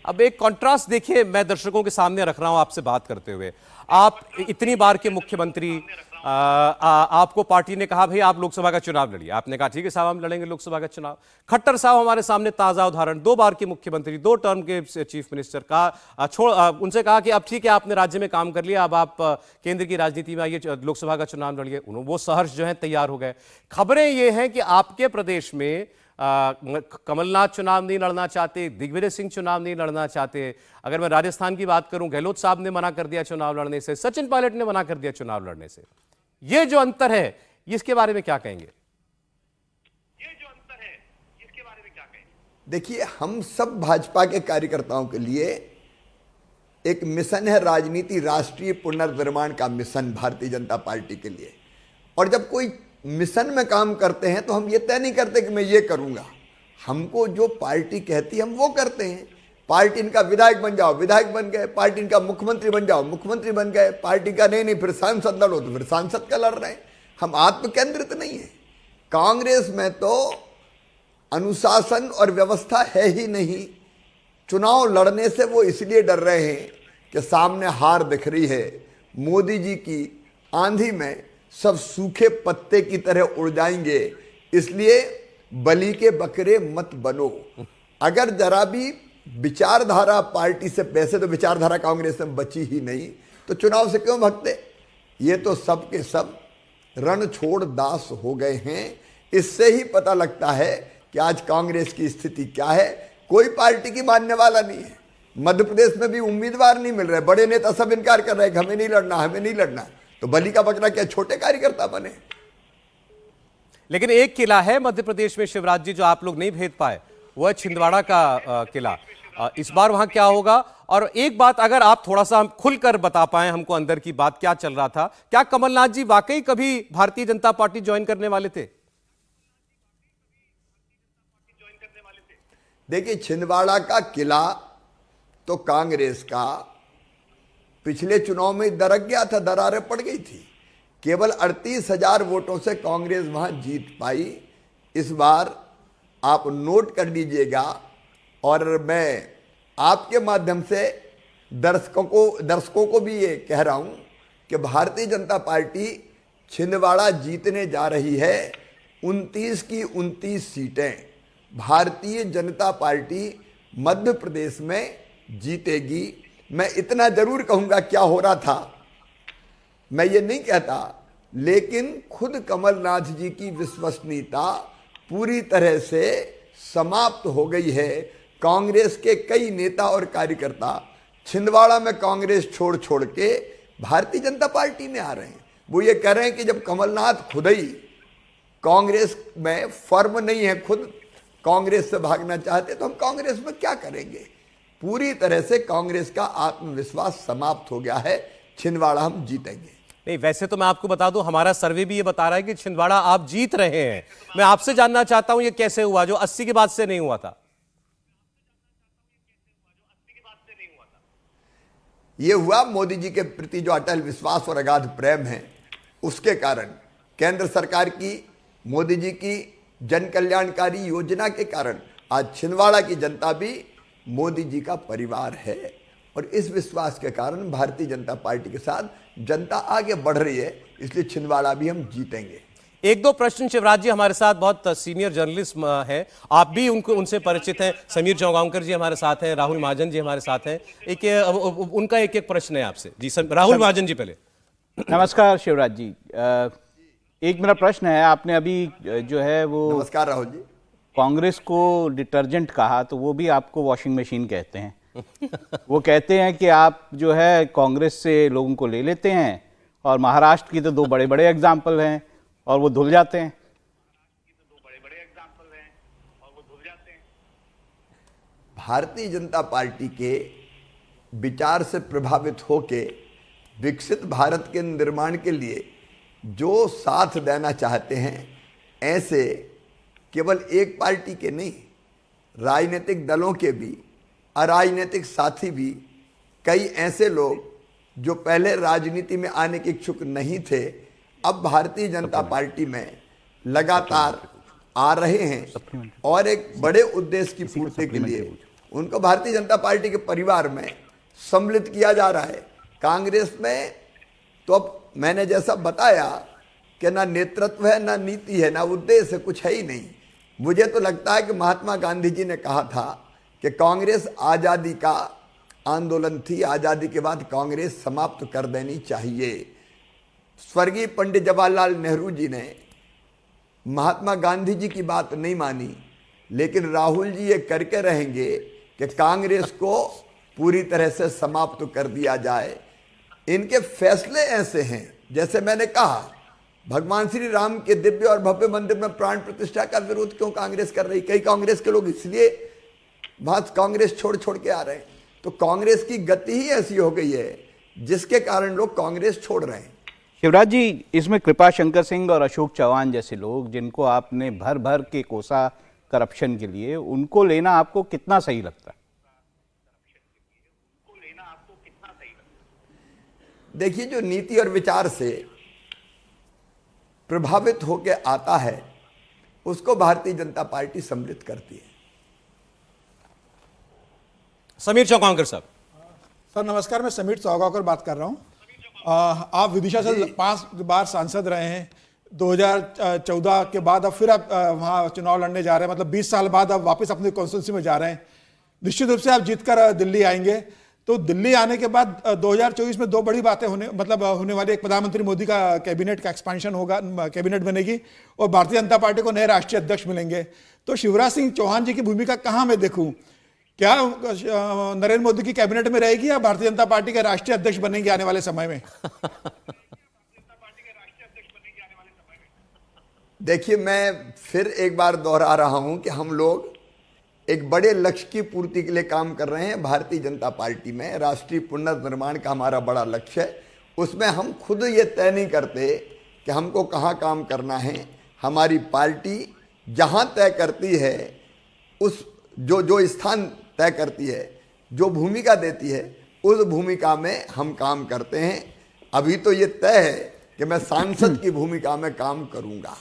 अब एक कॉन्ट्रास्ट देखिए, मैं दर्शकों के सामने रख रहा हूं आपसे बात करते हुए। आप इतनी बार के मुख्यमंत्री, आपको पार्टी ने कहा भाई आप लोकसभा का चुनाव लड़िए, आपने कहा ठीक है साहब हम लड़ेंगे लोकसभा का चुनाव। खट्टर साहब हमारे सामने ताजा उदाहरण, 2 बार के मुख्यमंत्री, 2 टर्म के चीफ मिनिस्टर का उनसे कहा कि अब ठीक है आपने राज्य में काम कर लिया, अब आप केंद्र की राजनीति में आइए, लोकसभा का चुनाव लड़िए। वो सहर्ष जो है तैयार हो गए। खबरें ये हैं कि आपके प्रदेश में कमलनाथ चुनाव नहीं लड़ना चाहते, दिग्विजय सिंह चुनाव नहीं लड़ना चाहते। अगर मैं राजस्थान की बात करूं, गहलोत साहब ने मना कर दिया चुनाव लड़ने से, सचिन पायलट ने मना कर दिया चुनाव लड़ने से। ये जो अंतर है, इसके बारे में क्या कहेंगे? देखिए, हम सब भाजपा के कार्यकर्ताओं के लिए एक मिशन है, राजनीति राष्ट्रीय पुनर्निर्माण का मिशन भारतीय जनता पार्टी के लिए। और जब कोई मिशन में काम करते हैं तो हम ये तय नहीं करते कि मैं ये करूंगा। हमको जो पार्टी कहती है हम वो करते हैं। पार्टी इनका विधायक बन जाओ, विधायक बन गए। पार्टी इनका मुख्यमंत्री बन जाओ, मुख्यमंत्री बन गए। पार्टी का नहीं फिर सांसद लड़ो, तो फिर सांसद का लड़ रहे हैं। हम आत्मकेंद्रित नहीं है। कांग्रेस में तो अनुशासन और व्यवस्था है ही नहीं। चुनाव लड़ने से वो इसलिए डर रहे हैं कि सामने हार दिख रही है। मोदी जी की आंधी में सब सूखे पत्ते की तरह उड़ जाएंगे, इसलिए बलि के बकरे मत बनो। अगर जरा भी विचारधारा पार्टी से, वैसे तो विचारधारा कांग्रेस में बची ही नहीं, तो चुनाव से क्यों भागते? ये तो सब के सब रण छोड़ दास हो गए हैं। इससे ही पता लगता है कि आज कांग्रेस की स्थिति क्या है। कोई पार्टी की मानने वाला नहीं है। मध्य प्रदेश में भी उम्मीदवार नहीं मिल रहे। बड़े नेता सब इनकार कर रहे हैं, हमें नहीं लड़ना, हमें नहीं लड़ना। तो बलि का बकरा क्या छोटे कार्यकर्ता बने? लेकिन एक किला है मध्य प्रदेश में शिवराज जी जो आप लोग नहीं भेद पाए, वो है छिंदवाड़ा का किला। इस बार वहां क्या होगा? और एक बात अगर आप थोड़ा सा खुलकर बता पाए हमको, अंदर की बात क्या चल रहा था? क्या कमलनाथ जी वाकई कभी भारतीय जनता पार्टी ज्वाइन करने वाले थे? देखिए, छिंदवाड़ा का किला तो कांग्रेस का पिछले चुनाव में दरक गया था, दरारें पड़ गई थी। केवल 38,000 वोटों से कांग्रेस वहां जीत पाई। इस बार आप नोट कर लीजिएगा, और मैं आपके माध्यम से दर्शकों को भी ये कह रहा हूं कि भारतीय जनता पार्टी छिंदवाड़ा जीतने जा रही है। 29 की 29 सीटें भारतीय जनता पार्टी मध्य प्रदेश में जीतेगी। मैं इतना जरूर कहूंगा, क्या हो रहा था मैं ये नहीं कहता, लेकिन खुद कमलनाथ जी की विश्वसनीयता पूरी तरह से समाप्त हो गई है। कांग्रेस के कई नेता और कार्यकर्ता छिंदवाड़ा में कांग्रेस छोड़ छोड़ के भारतीय जनता पार्टी में आ रहे हैं। वो ये कह रहे हैं कि जब कमलनाथ खुद ही कांग्रेस में फर्म नहीं है, खुद कांग्रेस से भागना चाहते, तो हम कांग्रेस में क्या करेंगे? पूरी तरह से कांग्रेस का आत्मविश्वास समाप्त हो गया है। छिंदवाड़ा हम जीतेंगे। नहीं, वैसे तो मैं आपको बता दूं, हमारा सर्वे भी ये बता रहा है कि छिंदवाड़ा आप जीत रहे हैं। मैं आपसे जानना चाहता हूं ये कैसे हुआ जो 80 के बाद से नहीं हुआ था? ये हुआ मोदी जी के प्रति जो अटल विश्वास और अगाध प्रेम है, उसके कारण। केंद्र सरकार की, मोदी जी की जन कल्याणकारी योजना के कारण आज छिंदवाड़ा की जनता भी मोदी जी का परिवार है। और इस विश्वास के कारण भारतीय जनता पार्टी के साथ जनता आगे बढ़ रही है, इसलिए छिंदवाड़ा भी हम जीतेंगे। एक दो प्रश्न, शिवराज जी हमारे साथ बहुत सीनियर जर्नलिस्ट हैं, आप भी उनसे परिचित हैं। समीर चौगांवकर जी हमारे साथ हैं, राहुल महाजन जी हमारे साथ हैं। उनका एक एक प्रश्न है आपसे। जी राहुल महाजन जी पहले। नमस्कार शिवराज जी, एक मेरा प्रश्न है। आपने अभी जो है वो, नमस्कार राहुल जी, कांग्रेस को डिटर्जेंट कहा, तो वो भी आपको वॉशिंग मशीन कहते हैं। वो कहते हैं कि आप जो है कांग्रेस से लोगों को ले लेते हैं, और महाराष्ट्र की तो 2 बड़े बड़े एग्जाम्पल हैं, और वो धुल जाते हैं। भारतीय जनता पार्टी के विचार से प्रभावित होके विकसित भारत के निर्माण के लिए जो साथ देना चाहते हैं, ऐसे केवल एक पार्टी के नहीं, राजनीतिक दलों के भी, अराजनीतिक साथी भी, कई ऐसे लोग जो पहले राजनीति में आने के इच्छुक नहीं थे, अब भारतीय जनता पार्टी में लगातार आ रहे हैं, और एक बड़े उद्देश्य की पूर्ति के लिए उनको भारतीय जनता पार्टी के परिवार में सम्मिलित किया जा रहा है। कांग्रेस में तो अब मैंने जैसा बताया कि ना नेतृत्व है, ना नीति है, ना उद्देश्य है, कुछ है ही नहीं। मुझे तो लगता है कि महात्मा गांधी जी ने कहा था कि कांग्रेस आज़ादी का आंदोलन थी, आज़ादी के बाद कांग्रेस समाप्त कर देनी चाहिए। स्वर्गीय पंडित जवाहरलाल नेहरू जी ने महात्मा गांधी जी की बात नहीं मानी, लेकिन राहुल जी ये करके रहेंगे कि कांग्रेस को पूरी तरह से समाप्त कर दिया जाए। इनके फैसले ऐसे हैं, जैसे मैंने कहा, भगवान श्री राम के दिव्य और भव्य मंदिर में प्राण प्रतिष्ठा का विरोध क्यों कांग्रेस कर रही? कई कांग्रेस के लोग इसलिए वहां कांग्रेस छोड़ छोड़ के आ रहे हैं। तो कांग्रेस की गति ही ऐसी हो गई है जिसके कारण लोग कांग्रेस छोड़ रहे हैं। शिवराज जी, इसमें कृपा शंकर सिंह और अशोक चौहान जैसे लोग, जिनको आपने भर भर के कोसा करप्शन के लिए, उनको लेना आपको कितना सही लगता है? देखिए, जो नीति और विचार से प्रभावित होकर आता है उसको भारतीय जनता पार्टी सम्मिलित करती है। समीर चौगांवकर साहब। सर नमस्कार, मैं समीर चौगांवकर बात कर रहा हूँ। आप विदिशा से 5 बार सांसद रहे हैं। 2014 के बाद अब फिर आप वहाँ चुनाव लड़ने जा रहे हैं, मतलब 20 साल बाद आप वापस अपनी कॉन्स्टिट्यूंसी में जा रहे हैं। निश्चित रूप से आप जीतकर दिल्ली आएंगे। तो दिल्ली आने के बाद 2024 में 2 बड़ी बातें होने वाली। एक, प्रधानमंत्री मोदी का कैबिनेट का एक्सपेंशन होगा, कैबिनेट बनेगी, और भारतीय जनता पार्टी को नए राष्ट्रीय अध्यक्ष मिलेंगे। तो शिवराज सिंह चौहान जी की भूमिका कहाँ मैं देखूं? क्या नरेंद्र मोदी की कैबिनेट में रहेगी या भारतीय जनता पार्टी के राष्ट्रीय अध्यक्ष बनेंगे आने वाले समय में? देखिए, मैं फिर एक बार दोहरा रहा हूं कि हम लोग एक बड़े लक्ष्य की पूर्ति के लिए काम कर रहे हैं। भारतीय जनता पार्टी में राष्ट्रीय पुनर्निर्माण का हमारा बड़ा लक्ष्य है। उसमें हम खुद ये तय नहीं करते कि हमको कहाँ काम करना है। हमारी पार्टी जहाँ तय करती है, उस जो स्थान तय करती है, जो भूमिका देती है, उस भूमिका में हम काम करते हैं। अभी तो ये तय है कि मैं सांसद की भूमिका में काम करूँगा।